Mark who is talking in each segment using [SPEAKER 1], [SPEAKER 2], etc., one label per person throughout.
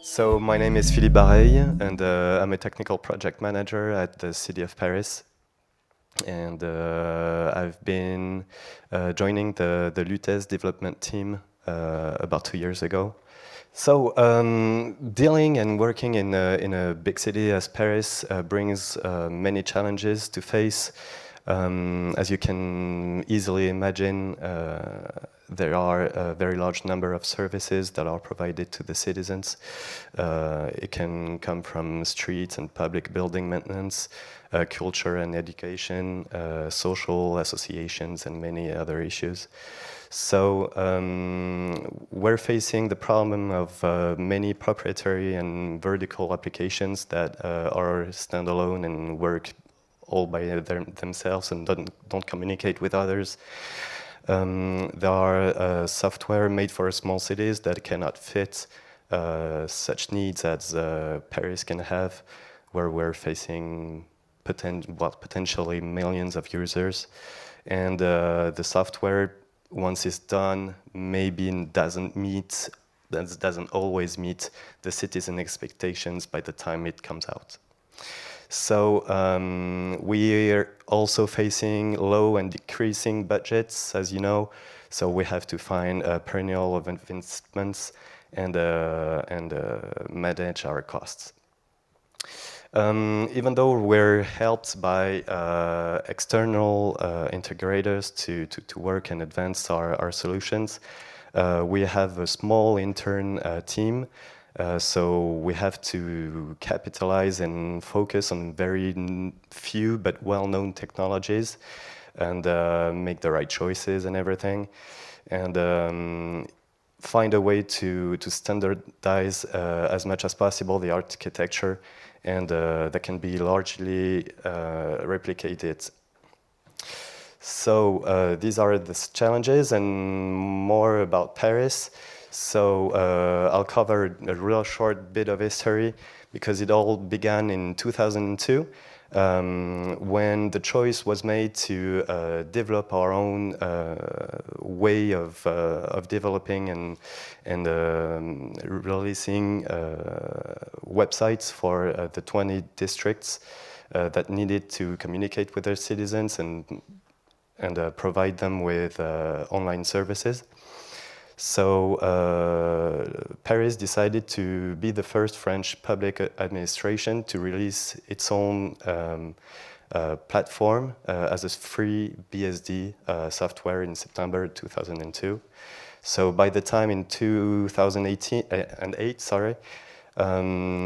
[SPEAKER 1] So my name is Philippe BAREILLE, and I'm a technical project manager at the city of Paris. And I've been joining the Lutece development team about 2 years ago. So dealing and working in a big city as Paris brings many challenges to face. As you can easily imagine, there are a very large number of services that are provided to the citizens. It can come from streets and public building maintenance, culture and education, social associations, and many other issues. So we're facing the problem of many proprietary and vertical applications that are standalone and work all by themselves and don't communicate with others. There are software made for small cities that cannot fit such needs as Paris can have, where we're facing potentially millions of users. And the software, once it's done, maybe doesn't always meet the citizen expectations by the time it comes out. So we're also facing low and decreasing budgets, as you know. So we have to find a perennial of investments and manage our costs. Even though we're helped by external integrators to work and advance our solutions, we have a small intern team. So we have to capitalize and focus on very few but well-known technologies and make the right choices and everything. And find a way to standardize as much as possible the architecture, and that can be largely replicated. So these are the challenges, and more about Paris. So I'll cover a real short bit of history, because it all began in 2002, when the choice was made to develop our own way of developing and releasing websites for the 20 districts that needed to communicate with their citizens and provide them with online services. So Paris decided to be the first French public administration to release its own platform as a free BSD software in September 2002. So by the time in 2008,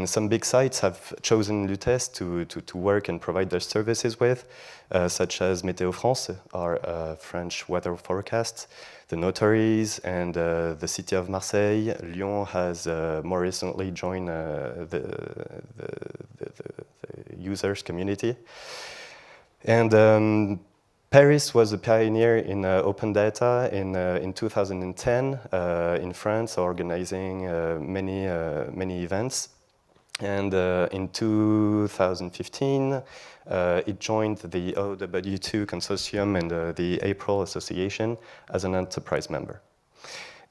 [SPEAKER 1] some big sites have chosen Lutece to work and provide their services with, such as Météo France, our French weather forecast, the notaries, and the city of Marseille. Lyon has more recently joined the users community. And Paris was a pioneer in open data in 2010 in France, organizing many events. And in 2015, it joined the OW2 consortium and the April Association as an enterprise member.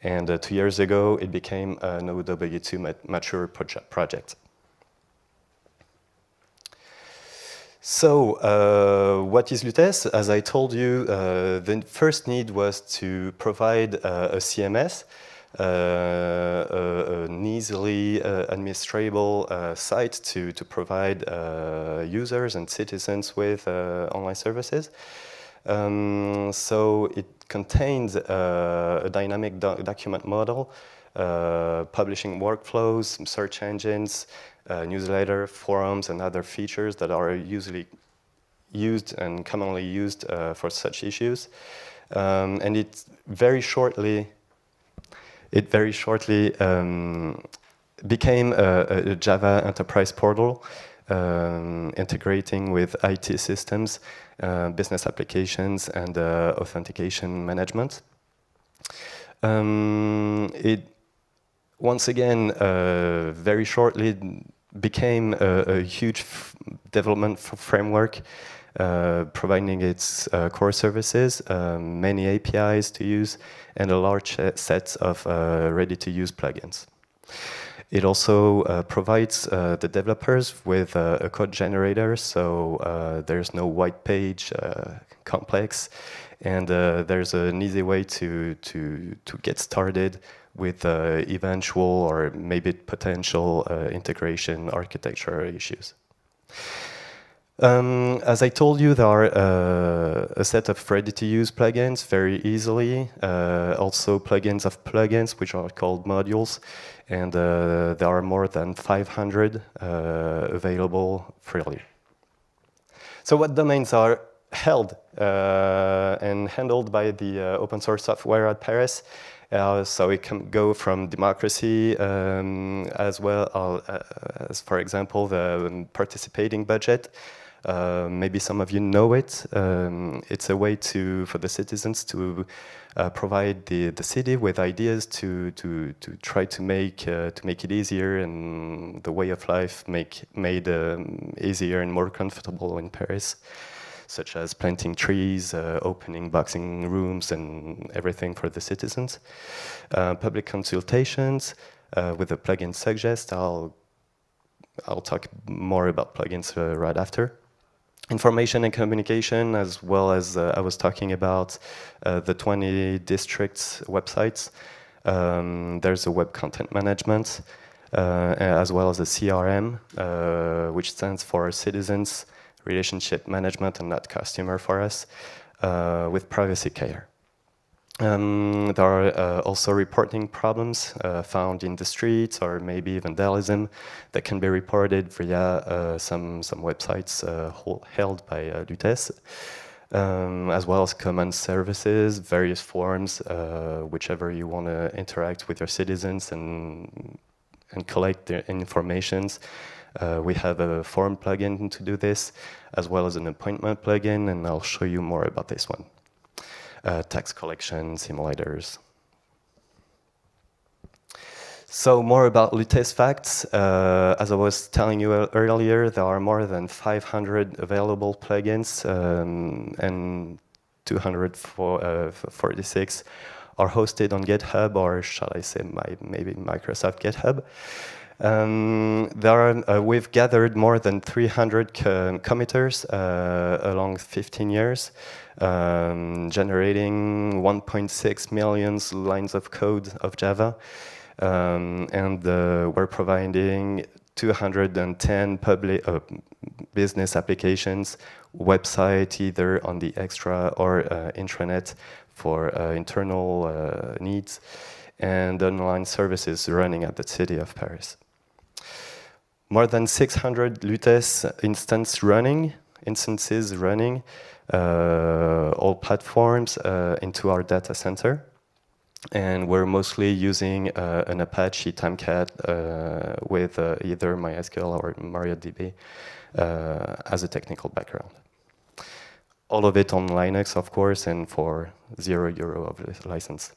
[SPEAKER 1] And 2 years ago, it became an OW2 mature project. So, what is Lutece? As I told you, the first need was to provide a CMS, an easily administrable site to provide users and citizens with online services. So it contains a dynamic document model, publishing workflows, search engines, newsletter, forums, and other features that are usually used and commonly used for such issues. And it very shortly became a Java enterprise portal, integrating with IT systems, business applications, and authentication management. It once again very shortly became a huge development framework, providing its core services, many APIs to use, and a large set of ready-to-use plugins. It also provides the developers with a code generator, so there's no white page complex, and there's an easy way to get started with eventual or maybe potential integration architecture issues. As I told you, there are a set of ready-to-use plugins very easily. Also plugins of plugins, which are called modules. And there are more than 500 available freely. So what domains are held and handled by the open source software at Paris? So it can go from democracy as well as, for example, the participating budget. Maybe some of you know it. It's a way for the citizens to provide the city with ideas to try to make it easier and the way of life made easier and more comfortable in Paris, such as planting trees, opening boxing rooms, and everything for the citizens. Public consultations with the plugin suggest. I'll talk more about plugins right after. Information and communication, as well as I was talking about the 20 districts websites. There's a web content management, as well as a CRM, which stands for Citizens Relationship Management and not customer for us, with privacy care. There are also reporting problems found in the streets, or maybe vandalism, that can be reported via some websites held by Lutece, as well as common services, various forms, whichever you want to interact with your citizens and collect their informations. We have a form plugin to do this, as well as an appointment plugin, and I'll show you more about this one. Tax collection simulators. So more about Lutece facts. As I was telling you earlier, there are more than 500 available plugins, and 246 are hosted on GitHub, or shall I say maybe Microsoft GitHub. We've gathered more than 300 committers along 15 years, generating 1.6 million lines of code of Java, and we're providing 210 public business applications, website either on the extra or intranet for internal needs, and online services running at the city of Paris. More than 600 Lutece instances running, all platforms into our data center. And we're mostly using an Apache Tomcat with either MySQL or MariaDB as a technical background. All of it on Linux, of course, and for €0 of license.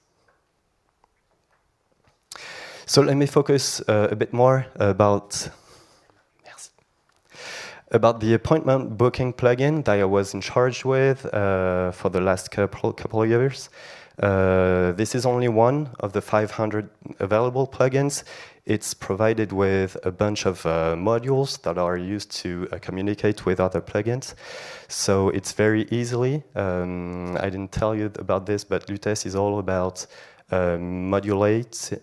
[SPEAKER 1] So let me focus a bit more about the appointment booking plugin that I was in charge with for the last couple of years. This is only one of the 500 available plugins. It's provided with a bunch of modules that are used to communicate with other plugins. So it's very easily, I didn't tell you about this, but Lutece is all about modulating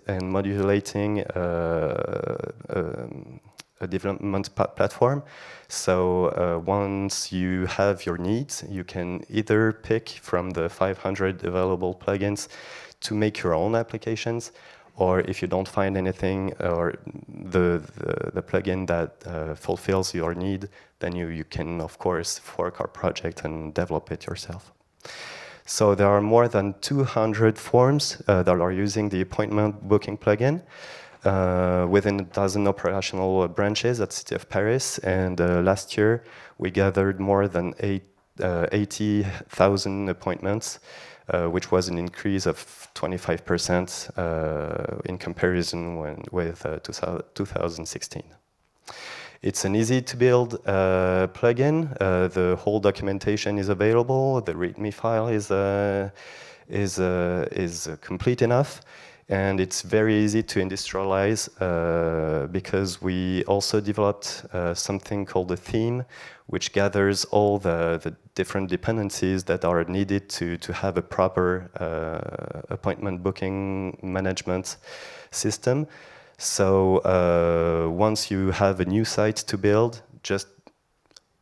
[SPEAKER 1] a development platform. So once you have your needs, you can either pick from the 500 available plugins to make your own applications, or if you don't find anything or the plugin that fulfills your need, then you can, of course, fork our project and develop it yourself. So there are more than 200 forms that are using the appointment booking plugin. Within a dozen operational branches at City of Paris, and last year we gathered more than 80,000 appointments, which was an increase of 25% in comparison with 2016. It's an easy-to-build plugin. The whole documentation is available. The README file is complete enough. And it's very easy to industrialize because we also developed something called a theme, which gathers all the different dependencies that are needed to have a proper appointment booking management system. So once you have a new site to build, just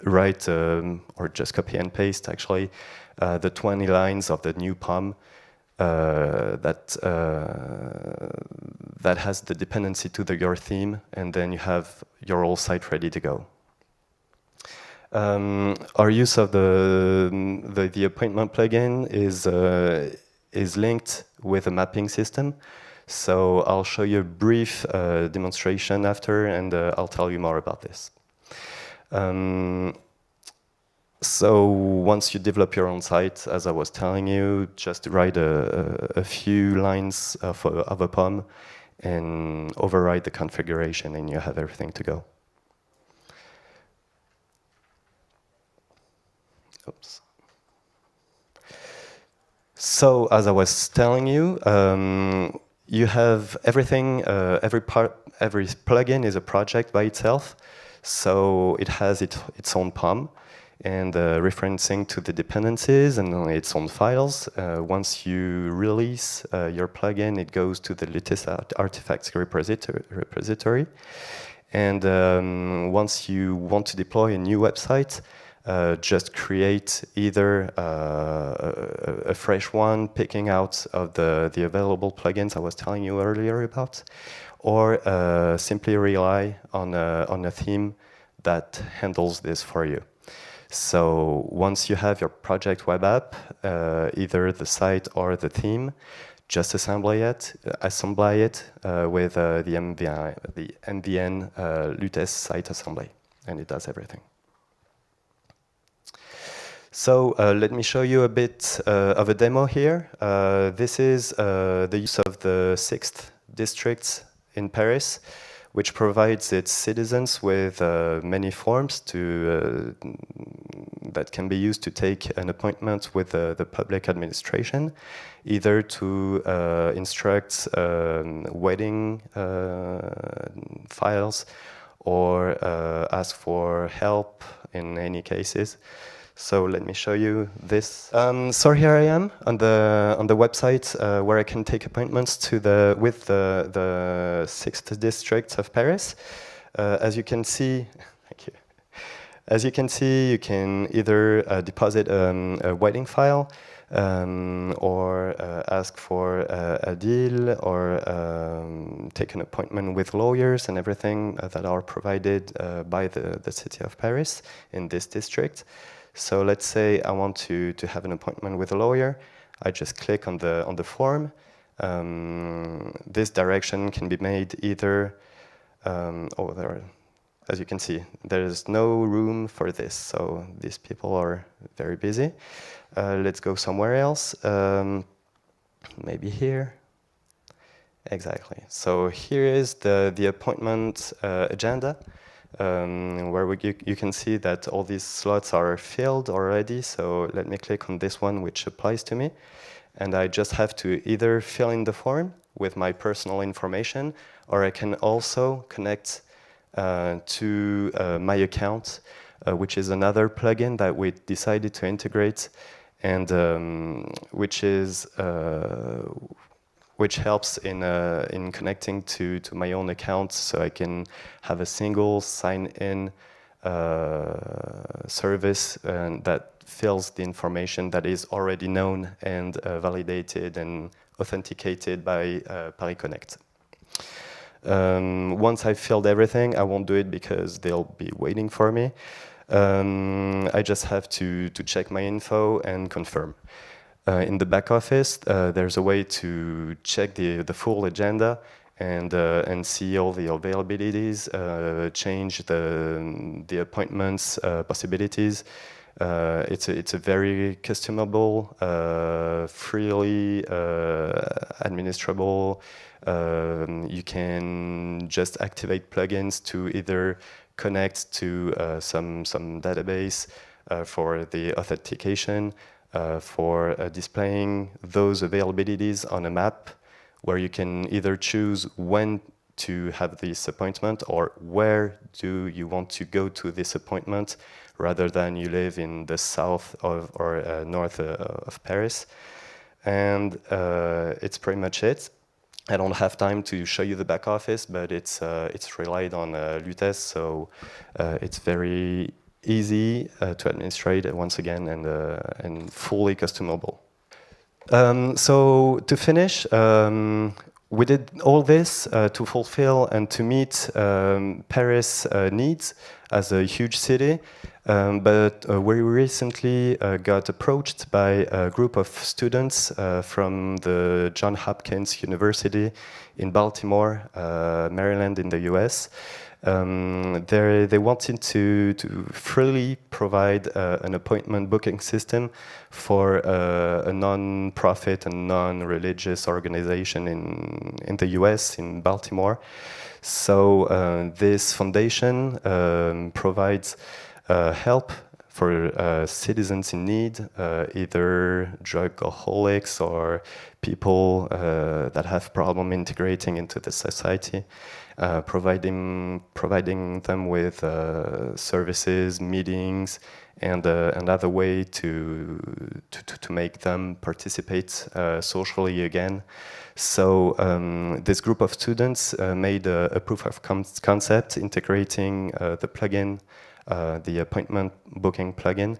[SPEAKER 1] write or just copy and paste actually the 20 lines of the new POM that has the dependency to your theme, and then you have your whole site ready to go. Our use of the appointment plugin is linked with a mapping system. So I'll show you a brief demonstration after, and I'll tell you more about this. So once you develop your own site, as I was telling you, just write a few lines of a POM and override the configuration, and you have everything to go. Oops. So as I was telling you, you have everything, every plugin is a project by itself. So it has its own POM and referencing to the dependencies and its own files. Once you release your plugin, it goes to the Lutece artifacts repository. And once you want to deploy a new website, just create either a fresh one, picking out of the available plugins I was telling you earlier about, or simply rely on a theme that handles this for you. So once you have your project web app, either the site or the theme, just assemble it with the MVN Lutece site assembly, and it does everything. So let me show you a bit of a demo here. This is the use of the 6th district in Paris, which provides its citizens with many forms that can be used to take an appointment with the public administration, either to instruct wedding files or ask for help in any cases. So let me show you this. So here I am on the website where I can take appointments with the 6th district of Paris. As you can see, thank you. As you can see, you can either deposit a wedding file or ask for a deal, or take an appointment with lawyers and everything that are provided by the city of Paris in this district. So let's say I want to have an appointment with a lawyer. I just click on the form. This direction can be made either, as you can see, there's no room for this, so these people are very busy. Let's go somewhere else, maybe here. Exactly. So here is the appointment agenda. Where you can see that all these slots are filled already. So let me click on this one, which applies to me. And I just have to either fill in the form with my personal information, or I can also connect to my account, which is another plugin that we decided to integrate, and which helps in connecting to my own account, so I can have a single sign-in service that fills the information that is already known and validated and authenticated by Paris Connect. Once I've filled everything, I won't do it because they'll be waiting for me. I just have to check my info and confirm. In the back office, there's a way to check the full agenda and see all the availabilities, change the appointments possibilities. It's a very customable, freely administrable. You can just activate plugins to either connect to some database for the authentication, for displaying those availabilities on a map where you can either choose when to have this appointment or where do you want to go to this appointment, rather than you live in the south of, or north of Paris. And it's pretty much it. I don't have time to show you the back office, but it's relied on Lutece, so it's very easy to administrate once again, and fully customizable. So to finish, we did all this to fulfill and to meet Paris' needs as a huge city, but we recently got approached by a group of students from the Johns Hopkins University in Baltimore, Maryland in the US. They wanted to freely provide an appointment booking system for a non-profit and non-religious organization in the US, in Baltimore. So this foundation provides help for citizens in need, either drugaholics or people that have problem integrating into the society, providing them with services, meetings, and another way to make them participate socially again. So this group of students made a proof of concept integrating the plugin, the appointment booking plugin,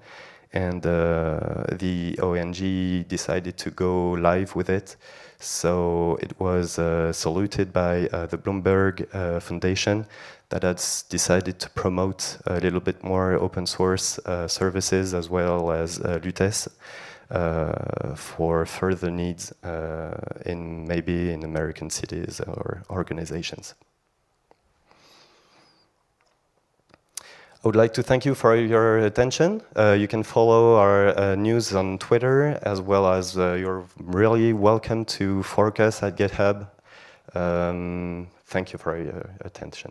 [SPEAKER 1] and the ONG decided to go live with it. So it was saluted by the Bloomberg Foundation, that has decided to promote a little bit more open source services, as well as Lutece, for further needs maybe in American cities or organizations. I would like to thank you for your attention. You can follow our news on Twitter, as well as you're really welcome to fork us at GitHub. Thank you for your attention.